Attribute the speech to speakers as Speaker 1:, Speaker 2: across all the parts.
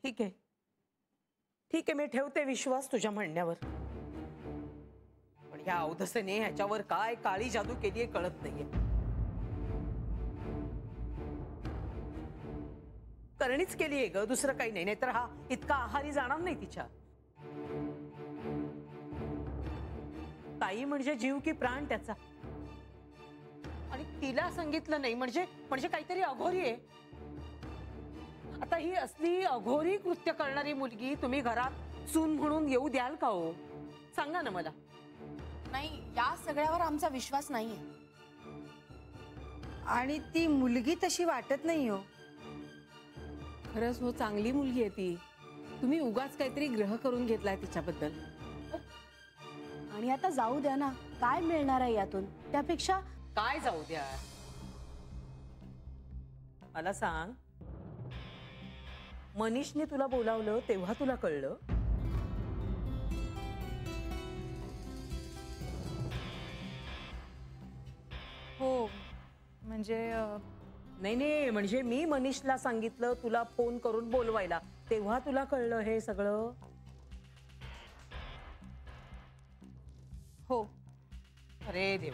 Speaker 1: ठीक आहे, ठीक आहे, मी ठेवते विश्वास तुझ्या म्हणण्यावर. पण ह्या अवधसेने ह्याच्यावर काय काळी जादू केलीये कळत नाहीये. करणीच केलीये ग, दुसरं काही नाही. नाहीतर हा इतका आहारी जाणार नाही तिच्या. ताई म्हणजे जीव की प्राण त्याचा. आणि तिला सांगितलं नाही म्हणजे म्हणजे काहीतरी अघोरी आहे. आता ही असली अघोरी कृत्य करणारी मुलगी तुम्ही घरात सून म्हणून येऊ द्याल का हो? सांगा ना मला.
Speaker 2: नाही, या सगळ्यावर आमचा विश्वास नाहीये.
Speaker 3: आणि ती मुलगी तशी वाटत नाही हो.
Speaker 4: खरंच हो, चांगली मुलगी आहे ती. तुम्ही उगाच काहीतरी ग्रह करून घेतलाय तिच्याबद्दल.
Speaker 2: आणि आता जाऊ द्या ना, काय मिळणार आहे यातून? त्यापेक्षा
Speaker 1: काय जाऊ द्या. मला सांग, मनीषने तुला बोलावलं तेव्हा तुला कळलं?
Speaker 3: हो म्हणजे
Speaker 1: नाही नाही, म्हणजे मी मनीषला सांगितलं तुला फोन करून बोलवायला, तेव्हा तुला कळलं हे सगळं?
Speaker 3: हो.
Speaker 1: अरे देव,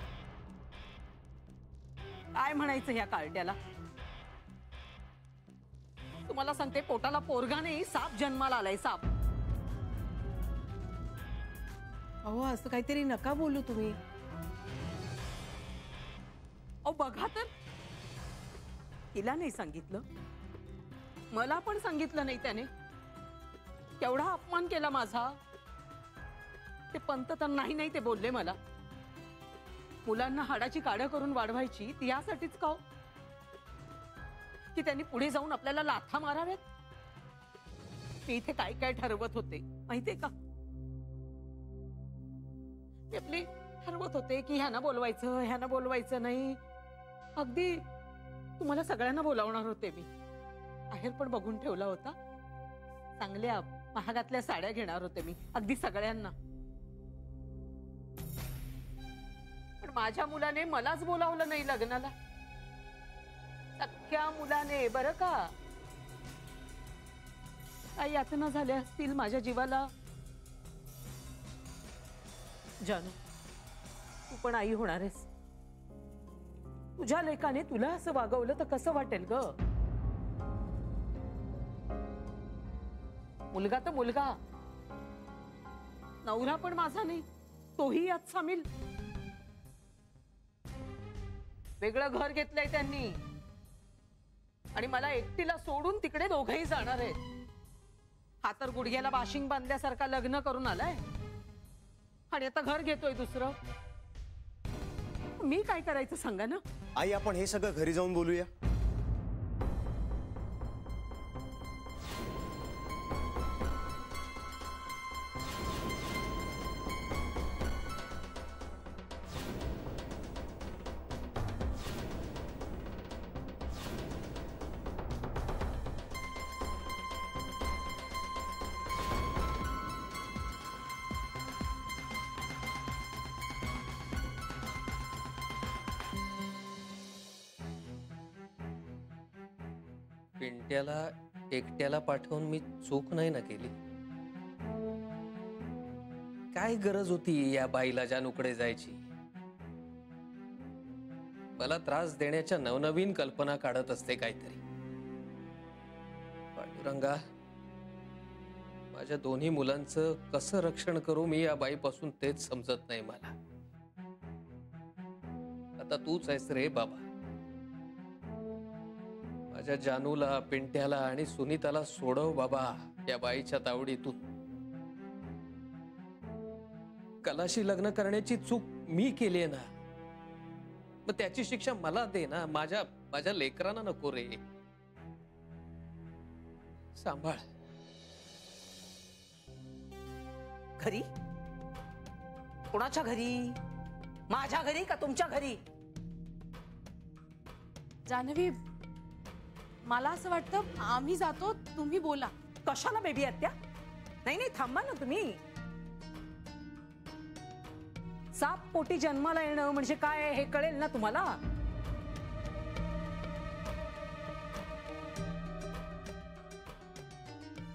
Speaker 1: काय म्हणायचं ह्या कार्ट्याला? तुम्हाला सांगते, पोटाला पोरगा नाही, साप जन्माला आलाय, साप.
Speaker 4: अहो, असं काहीतरी नका बोलू तुम्ही.
Speaker 1: अहो बघा तर, तिला नाही सांगितलं, मला पण सांगितलं नाही त्याने. केवढा अपमान केला माझा. ते पंत तर नाही नाही ते बोलले मला. मुलांना हाडाची काढं करून वाढवायची ती यासाठीच का हो? की त्यांनी पुढे जाऊन आपल्याला लाथा माराव्यात. मी इथे काय काय ठरवत होते माहितीये का? मी आपली ठरवत होते की ह्याना बोलवायचं, ह्याना बोलवायचं नाही. अगदी तुम्हाला सगळ्यांना बोलावणार होते मी. बाहेर पण बघून ठेवला होता. चांगल्या महागातल्या साड्या घेणार होते मी अगदी सगळ्यांना. पण माझ्या मुलाने मलाच बोलावलं नाही लग्नाला. सख्या मुलाने, बरं का. काही यातना झाल्या असतील माझ्या जीवाला. जानू, तू पण आई होणार आहेस. तुझ्या लेकाने तुला असं वागवलं तर कसं वाटेल ग? मुलगा तर मुलगा, नवरा पण माझा नाही, तोही यात सामील. वेगळं घर घेतलंय त्यांनी आणि मला एकटीला सोडून तिकडे दोघंही जाणार आहेत. हा तर गुडघ्याला बाशिंग बांधल्यासारखा लग्न करून आलाय आणि आता घर घेतोय दुसरं. मी काय करायचं सांगा ना.
Speaker 5: आई, आपण हे सगळं घरी जाऊन बोलूया.
Speaker 6: पिंट्याला एकट्याला पाठवून मी चूक नाही ना केली. काय गरज होती या बाईला जानूकडे जायची? मला त्रास देण्याच्या नवनवीन कल्पना काढत असते काहीतरी. पांडुरंगा, माझ्या दोन्ही मुलांचं कसं रक्षण करू मी या बाईपासून तेच समजत नाही मला. आता तूच आहेस रे बाबा. माझ्या जानूला, पिंट्याला आणि सुनीताला सोडव बाबा या बाईच्या तावडीतून. कलाशी लग्न करण्याची चूक मी केली ना, मग त्याची शिक्षा मला दे ना. माझ्या लेकरांना नको रे. सांभाळ.
Speaker 1: घरी? कोणाच्या घरी? माझ्या घरी का तुमच्या घरी?
Speaker 2: जान्हवी, मला असं वाटतं आम्ही जातो, तुम्ही बोला.
Speaker 1: कशाला बेबी आत्या? नाही नाही, थांबा ना तुम्ही. साप पोटी जन्माला येणं म्हणजे काय हे कळेल ना तुम्हाला.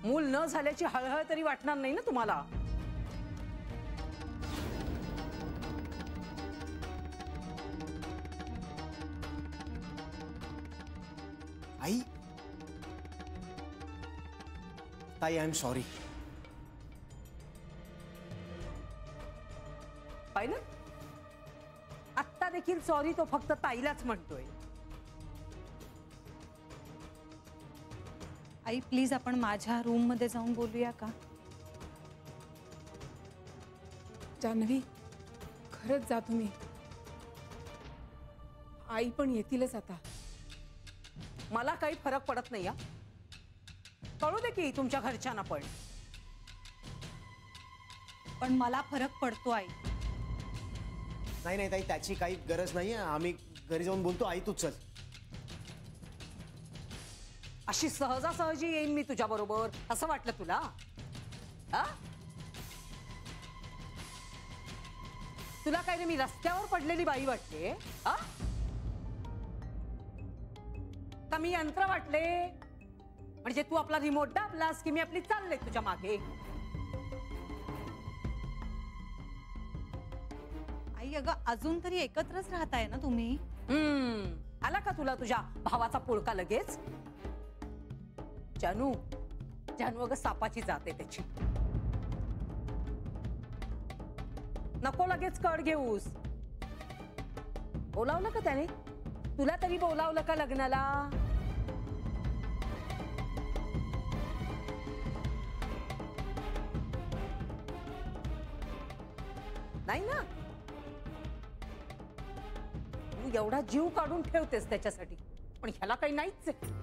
Speaker 1: मूल न झाल्याची हळहळ तरी वाटणार नाही ना तुम्हाला?
Speaker 5: आई, ताई, आय एम सॉरी.
Speaker 1: पाहिलं, आत्ता देखील सॉरी तो फक्त ताईलाच म्हणतोय.
Speaker 3: आई प्लीज आपण माझ्या रूम मध्ये जाऊन बोलूया का?
Speaker 4: जान्हवी, खरंच जा तुम्ही. आई पण येतीलच आता.
Speaker 1: मला काही फरक पडत नाही. कळू दे की तुमच्या घरच्यांना पण.
Speaker 3: पण मला फरक पडतो आई.
Speaker 5: नाही नाही ताई, त्याची काही गरज नाही. आम्ही घरी जाऊन बोलतो. आई तू चल.
Speaker 1: अशी सहजासहजी येईन मी तुझ्या बरोबर असं वाटलं तुला? हा? तुला काय रे, मी रस्त्यावर पडलेली बाई वाटते? हा? का मी यंत्र वाटले? म्हणजे तू आपला रिमोट दाबलास की मी आपली चालले तुझ्या मागे.
Speaker 3: आई अगं अजून तरी एकत्रच राहताय ना तुम्ही?
Speaker 1: आला का तुला तुझ्या भावाचा पुळका लगेच? जानू, जानू अगं सापाची जाते त्याची. नको लगेच कड घेऊस. बोलावलं का त्याने? तुला तरी बोलावलं का लग्नाला? नाही ना? तू एवढा जीव काढून ठेवतेस त्याच्यासाठी, पण ह्याला काही नाहीच आहे.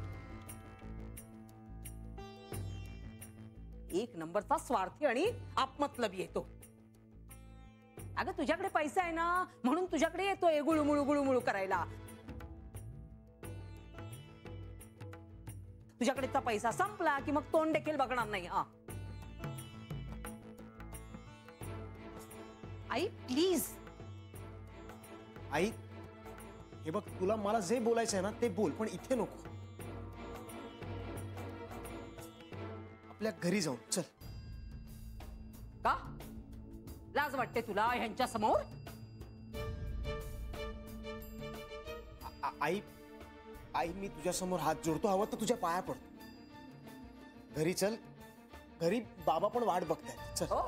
Speaker 1: एक नंबरचा स्वार्थी आणि आपमतलबी येतो. अगं तुझ्याकडे पैसा आहे ना, म्हणून तुझ्याकडे येतोय गुळुमुळू गुळुमुळू करायला. तुझ्याकडेचा पैसा संपला की मग तोंड देखील बघणार नाही. हा
Speaker 3: आई प्लीज.
Speaker 5: आई, हे बघ, तुला मला जे बोलायचं आहे ना ते बोल, पण इथे नको. आपल्या घरी जाऊन चल.
Speaker 1: का लाज वाटते तुला ह्यांच्या समोर?
Speaker 5: आई, आई, मी तुझ्या समोर हात जोडतो. हवं तर तुझ्या पाया पडतो. घरी चल. घरी बाबा पण वाट बघतायत. चल.
Speaker 1: हो,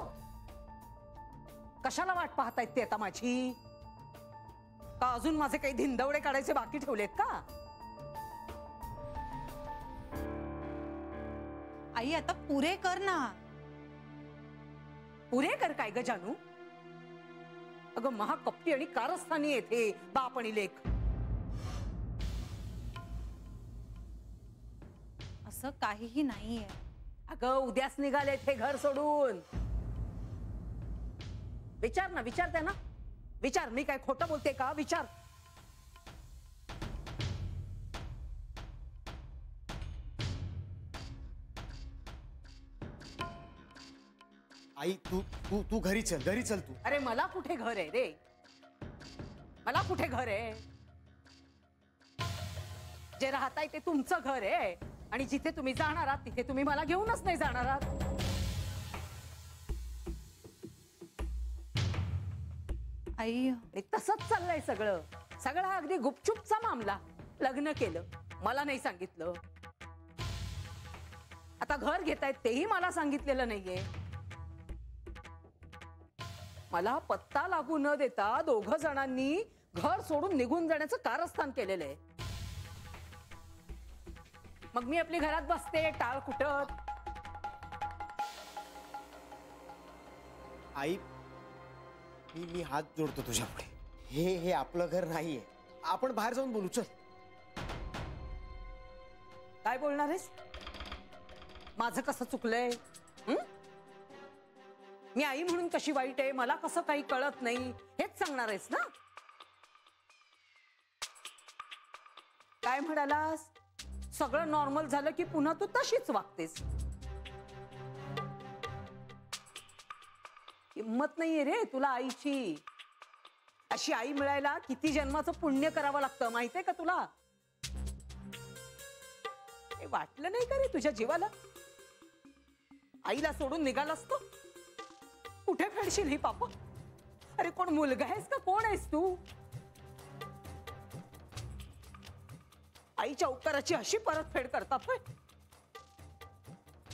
Speaker 1: कशाला वाट पाहतायत ते आता माझी? का अजून माझे काही धिंदवडे काढायचे बाकी ठेवलेत का?
Speaker 3: आई आता पुरे कर ना.
Speaker 1: पुरे कर काय ग जानू? अगं महाकप्पी आणि कारस्थानी येथे बाप आणि लेख.
Speaker 3: असं काहीही नाहीये.
Speaker 1: अगं उद्याच निघालेत हे घर सोडून. विचार ना, विचारते ना, विचार. मी काय खोटं बोलते का? विचार.
Speaker 5: आई, तू तू तू घरी चल. घरी चल तू.
Speaker 1: अरे मला कुठे घर आहे रे? मला कुठे घर आहे? जे राहताय ते तुमचं घर आहे, आणि जिथे तुम्ही जाणार आहात तिथे तुम्ही मला घेऊनच नाही जाणार आहात.
Speaker 3: आई
Speaker 1: आणि तसंच चाललंय सगळं. सगळं हा अगदी गुपचूपचा मामला. लग्न केलं, मला नाही सांगितलं. आता घर घेतायत तेही मला सांगितलेलं नाहीये. मला पत्ता लागू न देता दोघं जणांनी घर सोडून निघून जाण्याचं कारस्थान केलेलं आहे. मग मी आपली घरात बसते टाळ कुटत.
Speaker 5: आई, मी हात जोडतो तुझ्या पुढे. हे आपलं घर नाहीये. आपण बाहेर जाऊन बोलू. चल.
Speaker 1: काय बोलणार आहेस? माझं कसं चुकलंय? मी आई म्हणून कशी वाईट आहे, मला कसं काही कळत नाही, हेच सांगणार आहेस ना? काय म्हणालास? सगळं नॉर्मल झालं की पुन्हा तू तशीच वागतेस. हिम्मत नाहीये रे तुला आईची. अशी आई मिळायला किती जन्माचं पुण्य करावं लागतं माहितीये का तुला? हे वाटलं नाही का रे तुझ्या जीवाला? आईला सोडून निघालास तू? कुठे फेडशील ही पाप? अरे कोण मुलगा आहेस का कोण आहेस तू? आईच्या उपकाराची अशी परतफेड करतात होय?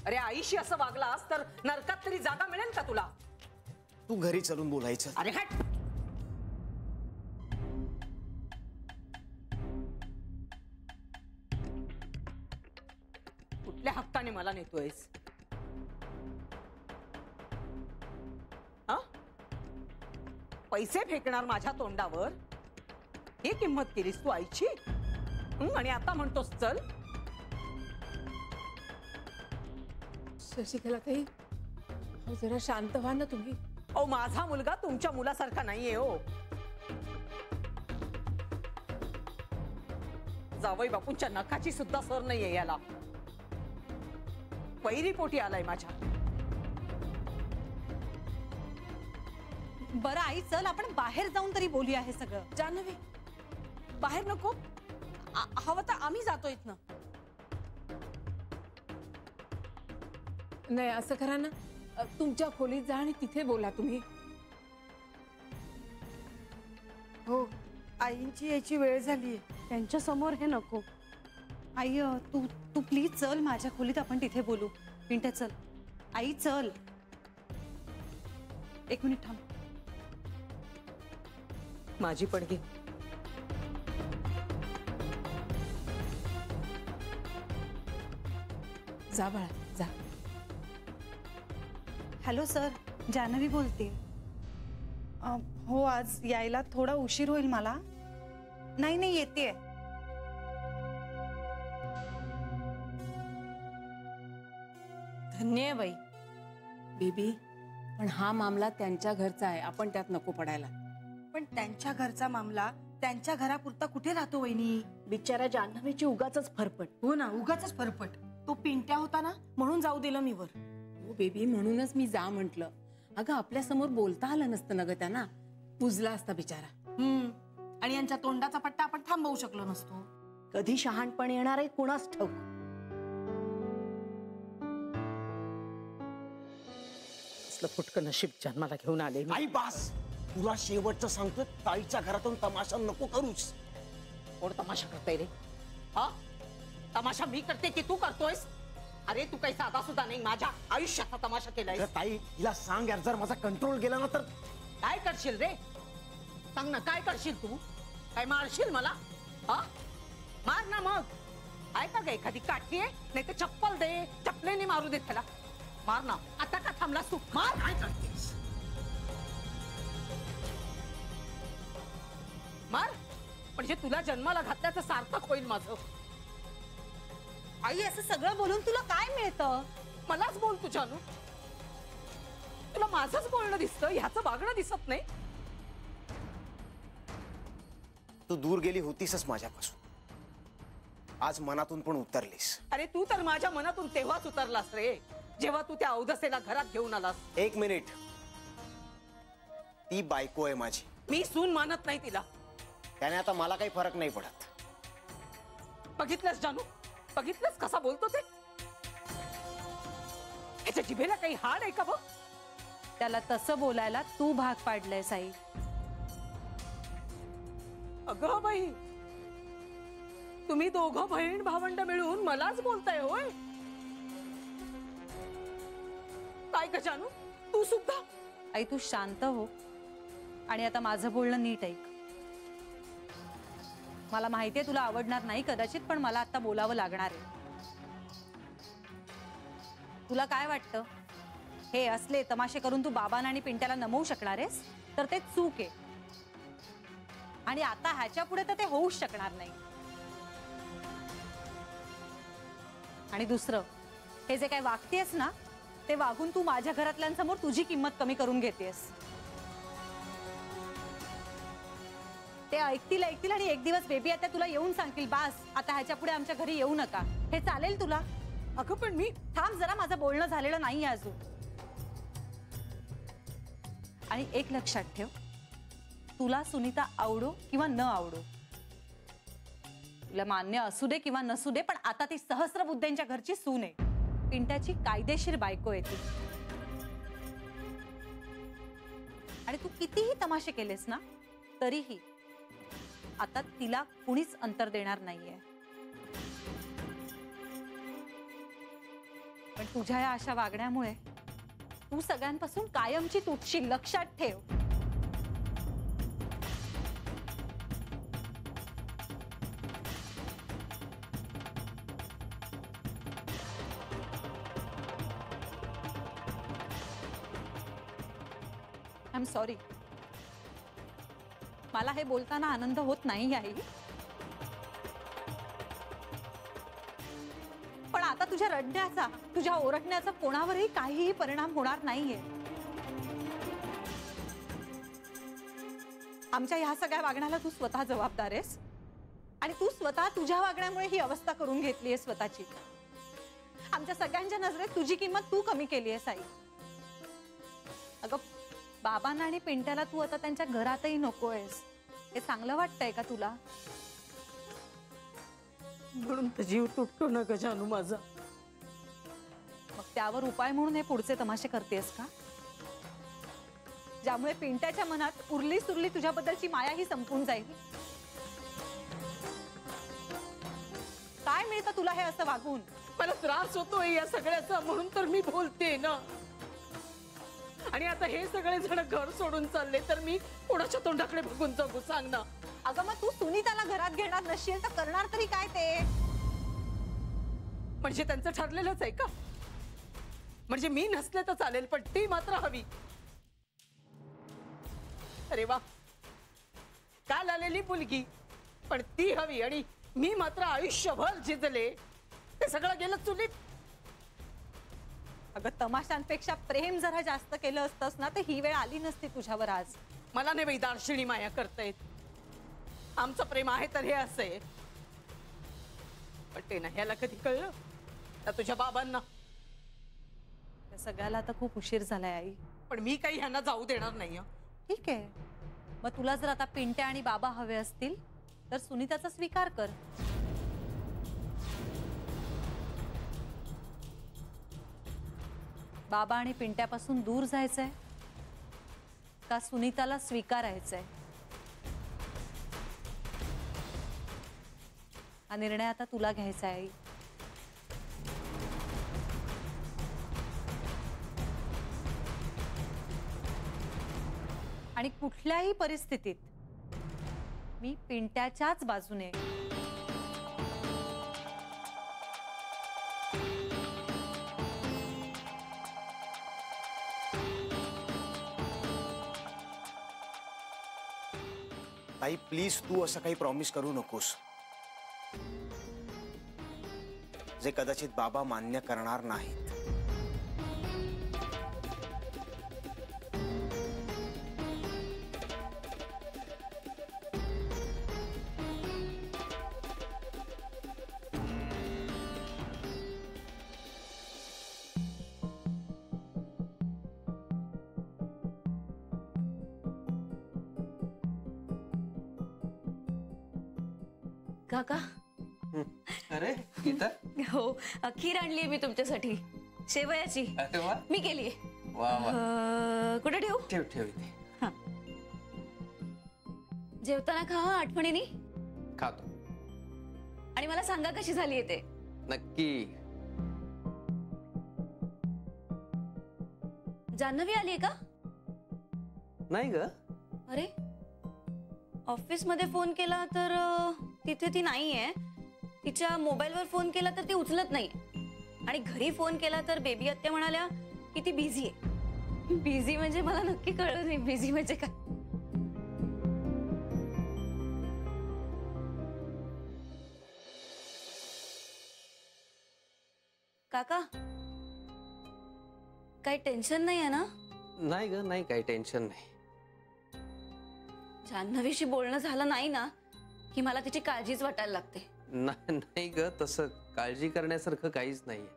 Speaker 1: अरे आईशी असं वागलास तर नरकात तरी जागा मिळेल का तुला?
Speaker 5: तू घरी चलून बोलायचं.
Speaker 1: अरे हट. कुठल्या हक्काने मला नेतोयस? हा? पैसे फेकणार माझ्या तोंडावर हे किंमत केलीस तू आईची? आणि आता म्हणतोस चल?
Speaker 4: शशिकला ताई, अहो, जरा शांत व्हा ना तुम्ही.
Speaker 1: अहो माझा मुलगा तुमच्या मुलासारखा नाहीये हो. जावई बापूंच्या नखाची सुद्धा सर नाहीये याला. वैरी पोटी आलाय माझ्या.
Speaker 3: बरं आई चल आपण बाहेर जाऊन तरी बोलूया हे सगळं.
Speaker 2: जान्हवी, बाहेर नको. हवं तर आम्ही जातो इथनं.
Speaker 4: नाही असं करा ना, तुमच्या खोलीत जा आणि तिथे बोला तुम्ही.
Speaker 2: हो, आईंची याची वेळ झालीये. त्यांच्या समोर हे नको.
Speaker 3: आई तू तू प्लीज चल माझ्या खोलीत, आपण तिथे बोलू. पिंट्या चल. आई चल. एक मिनिट थांब.
Speaker 1: माझी पडगी.
Speaker 4: जा बाळा जा.
Speaker 3: हॅलो सर, जान्हवी बोलते. हो आज यायला थोडा उशीर होईल मला. नाही नाही येते.
Speaker 2: धन्य आहे बाई.
Speaker 4: बेबी, पण हा मामला त्यांच्या घरचा आहे, आपण त्यात नको पडायला.
Speaker 2: पण त्यांच्या घरचा मामला त्यांच्या घरापुरता कुठे राहतो वहिनी? बिचारा जान्हवीची उगाचच फरफट. हो ना, उगाचच फरफट. तो पिंट्या होता ना म्हणून जाऊ दिलं मी वर.
Speaker 4: हो बेबी, म्हणूनच मी जा म्हंटल. अगं आपल्या समोर बोलता आलं नसतं ना ग त्यांना. पुजला असता बिचारा.
Speaker 2: आणि यांच्या तोंडाचा पट्टा आपण थांबवू शकलो नसतो. कधी शहाणपण येणार आहे कुणास ठाऊक.
Speaker 1: असलं फुटकं नशीब जन्माला घेऊन आले मी.
Speaker 5: आई बास, तुला शेवटचं सांगतो, ताईच्या घरातून तमाशा नको करूस.
Speaker 1: कोण तमाशा करताय रे? हा, तमाशा मी करते की तू करतोयस? अरे तू काही साधा सुद्धा नाही, माझ्या आयुष्याचा तमाशा केलाय.
Speaker 5: अगं ताई, हिला सांग यार, जर माझा कंट्रोल गेला ना तर.
Speaker 1: काय करशील रे? सांग ना, काय करशील तू? काय मारशील मला? हा, मार ना मग. आहे का ग एखादी काठी आहे? नाही तर चप्पल दे, चप्पलेने मारू दे त्याला. मार ना. आता का थांबलास तू? मार.
Speaker 5: काय करतेस?
Speaker 1: मार. म्हणजे तुला जन्माला घातल्याचं सार्थक होईल माझं.
Speaker 3: आई असं सगळं बोलून तुला काय मिळतं?
Speaker 1: मलाच बोल तुझ्यानं. तुला माझंच बोलणं दिसतं, ह्याचं वागणं दिसत नाही.
Speaker 5: तू दूर गेली होतीसच माझ्यापासून, आज मनातून पण उतरलीस.
Speaker 1: अरे तू तर माझ्या मनातून तेव्हाच उतरलास रे, जेव्हा तू त्या अवधसेला घरात घेऊन आलास.
Speaker 5: एक मिनिट, ती बायको आहे माझी.
Speaker 1: मी सून मानत नाही तिला.
Speaker 5: त्याने आता मला काही फरक नाही पडत.
Speaker 1: बघितलंस जानू, बघितलंस कसा बोलतो ते? ह्याच्या जिभेला काही हाड आहे का बघ?
Speaker 3: त्याला तसं बोलायला तू भाग पाडलंयस आई.
Speaker 1: अगं बाई, तुम्ही दोघं बहीण भावंड मिळून मलाच बोलताय होय? काय ग जानू, तू सुद्धा?
Speaker 3: आई तू शांत हो आणि आता माझं बोलणं नीट ऐक. मला माहितीये तुला आवडणार नाही कदाचित, पण मला आता बोलावं लागणार आहे. तुला काय वाटतं, हे असले तमाशे करून तू बाबांना आणि पिंट्याला नमवू शकणार आहेस? तर ते चूक आहे. आणि आता ह्याच्या पुढे तर ते होऊच शकणार नाही. आणि दुसरं, हे जे काय वागतेस ना, ते वागून तू माझ्या घरातल्यांसमोर तुझी किंमत कमी करून घेतेस. ते ऐकतील आणि एक दिवस बेबी आता तुला येऊन सांगतील, बास आता ह्याच्या पुढे आमच्या घरी येऊ नका. हे चालेल तुला?
Speaker 1: अगं पण मी.
Speaker 3: थांब जरा, माझं बोलणं झालेलं नाहीये अजून. आणि एक लक्षात ठेव, तुला सुनीता आवडो किंवा न आवडो, तुला मान्य असू दे किंवा नसू दे, पण आता ती सहस्रबुद्धेंच्या घरची सून आहे. पिंट्याची कायदेशीर बायको आहे ती. आणि तू कितीही तमाशे केलेस ना तरीही आता तिला कुणीच अंतर देणार नाहीये. पण तुझ्या या अशा वागण्यामुळे तू सगळ्यांपासून कायमची तुटशील, लक्षात ठेव. I am sorry. मला हे बोलताना आनंद होत नाही आई, पण आता तुझ्या रडण्याचा, तुझ्या ओरडण्याचा कोणावरही काहीही परिणाम होणार नाहीये. आमच्या ह्या सगळ्या वागण्याला तू स्वतः जबाबदार आहेस आणि तू स्वतः तुझ्या वागण्यामुळे ही अवस्था करून घेतली आहे स्वतःची. आमच्या सगळ्यांच्या नजरेत तुझी किंमत तू कमी केली आहेस आई. अगं, बाबांना आणि पिंट्याला तू आता त्यांच्या घरातही नकोयस. हे चांगलं वाटतंय का तुला?
Speaker 1: म्हणून तर जीव तुटतो ना ग जानू माझा.
Speaker 3: मग त्यावर उपाय म्हणून हे पुढचे तमाशे करतेस का, ज्यामुळे पिंट्याच्या मनात उरली सुरली तुझ्याबद्दलची माया ही संपून जाईल? काय मिळतं तुला हे असं वागून?
Speaker 1: मला त्रास होतोय या सगळ्याचा, म्हणून तर मी बोलते ना. आणि आता हे सगळे जण घर सोडून चालले तर मी कोणाच्या तोंडाकडे बघून जगू, सांग ना.
Speaker 3: अगं, मग तू सुनीताला घरात घेणार नसशील तर करणार तरी काय ते?
Speaker 1: म्हणजे त्यांचं ठरलेलंच आहे का? म्हणजे मी नसले तर चालेल पण ती मात्र हवी. अरे वा, काल आलेली मुलगी पण ती हवी आणि मी मात्र आयुष्यभर झिजले. ते सगळं गेलं चुलीत.
Speaker 3: अगं, तमाशांपेक्षा प्रेम जरा जास्त केलं असतंस ना तर ही वेळ आली नसती तुझ्यावर आज.
Speaker 1: मला नाही बाई दार्शिणी माया करतायत. आमचं प्रेम आहे तर हे असं आहे. पण ते ना ह्याला कधी कळलं तर तुझ्या बाबांना.
Speaker 3: त्या सगळ्याला आता खूप उशीर झालाय आई.
Speaker 1: पण मी काही ह्यांना जाऊ देणार नाही.
Speaker 3: ठीक आहे, मग तुला जर आता पिंट्या आणि बाबा हवे असतील तर सुनीताचा स्वीकार कर. बाबा आणि पिंट्यापासून दूर जायचंय का सुनीताला स्वीकारायचंय? हा निर्णय आता तुला घ्यायचा आहे आई. आणि कुठल्याही परिस्थितीत मी पिंट्याच्याच बाजूने.
Speaker 5: ताई प्लीज तू असं काही प्रॉमिस करू नकोस जे कदाचित बाबा मान्य करणार नाहीत.
Speaker 7: काका.
Speaker 6: अरे गीता,
Speaker 7: हो, खीर आणली मी तुमच्यासाठी, शेवयाची.
Speaker 6: अरे वा,
Speaker 7: मी केली.
Speaker 6: वा वा.
Speaker 7: कुठे ठेवू?
Speaker 6: ठेव ठेव इथे.
Speaker 7: जेवताना खा हं, आठवणीने.
Speaker 6: खातो.
Speaker 7: आणि मला सांगा कशी झाली ते.
Speaker 6: नक्की.
Speaker 7: जान्हवी आली का?
Speaker 6: नाही ग.
Speaker 7: अरे, ऑफिस मध्ये फोन केला तर तिथे ती नाहीये. तिच्या मोबाईलवर फोन केला तर ती उचलत नाही. आणि घरी फोन केला तर बेबी आत्या म्हणाल्या की ती बिझी आहे. बिझी म्हणजे मला नक्की कळलं नाही बिझी म्हणजे काय. काका, काही टेन्शन नाही आहे ना?
Speaker 6: नाही ग, नाही, काही टेन्शन नाही.
Speaker 7: जान्हवीशी बोलणं झालं नाही ना की मला तिची काळजीच वाटायला लागते.
Speaker 6: नाही ग, तसं काळजी करण्यासारखं काहीच नाहीये.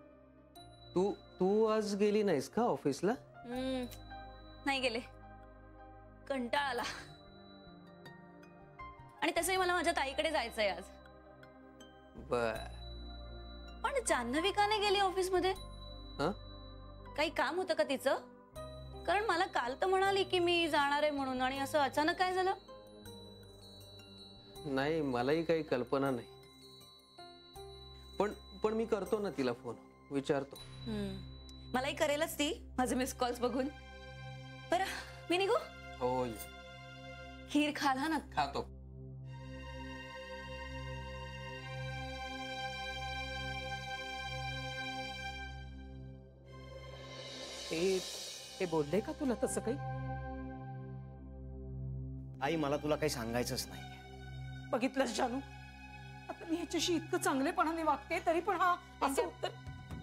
Speaker 6: तू तू आज गेली नाहीस का ऑफिसला?
Speaker 7: नाही गेले, कंटाळा आला. आणि तसंही मला माझ्या ताईकडे जायचंय आज.
Speaker 6: बर.
Speaker 7: पण जान्हवी का नाही गेली ऑफिस मध्ये?
Speaker 6: हा?
Speaker 7: काही काम होतं का तिचं? कारण मला काल तर म्हणाली की मी जाणार आहे म्हणून, आणि असं अचानक काय झालं?
Speaker 6: नाही, मलाही काही कल्पना नाही. पण मी करतो ना तिला फोन, विचारतो.
Speaker 7: मलाही करेलच ती माझे मिस कॉल्स बघून. बरं मी निघू?
Speaker 6: हो,
Speaker 7: खीर खाल हा ना.
Speaker 6: खातो.
Speaker 1: ते बोलले का तुला तसं काही?
Speaker 5: आई मला तुला काही सांगायचंच नाही.
Speaker 1: बघितलंस जानू, आता मी ह्याच्याशी इतकं चांगलेपणाने वागते तरी पण हा असं उत्तर.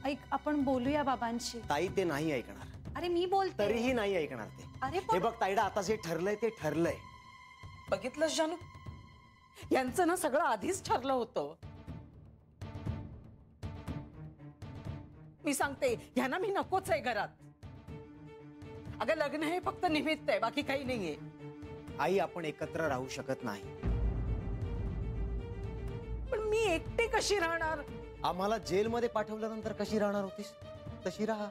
Speaker 3: ऐक, आपण बोलूया बाबांशी.
Speaker 5: ताई ते नाही ऐकणार.
Speaker 3: अरे मी बोलते.
Speaker 5: तरीही नाही ऐकणार ते.
Speaker 3: अरे
Speaker 5: हे बघ ताईडा, आता जे ठरलंय ते ठरलंय.
Speaker 1: बघितलंस जानू, यांचं ना सगळं आधीच ठरलं होतं. मी सांगते ह्यांना मी नकोच आहे घरात. अगं लग्न हे फक्त निमित्त आहे, बाकी काही नाहीये.
Speaker 5: आई आपण एकत्र राहू शकत नाही.
Speaker 1: पण मी एकटी कशी राहणार?
Speaker 5: आम्हाला जेलमध्ये पाठवल्यानंतर कशी राहणार होतीस तशी राहा.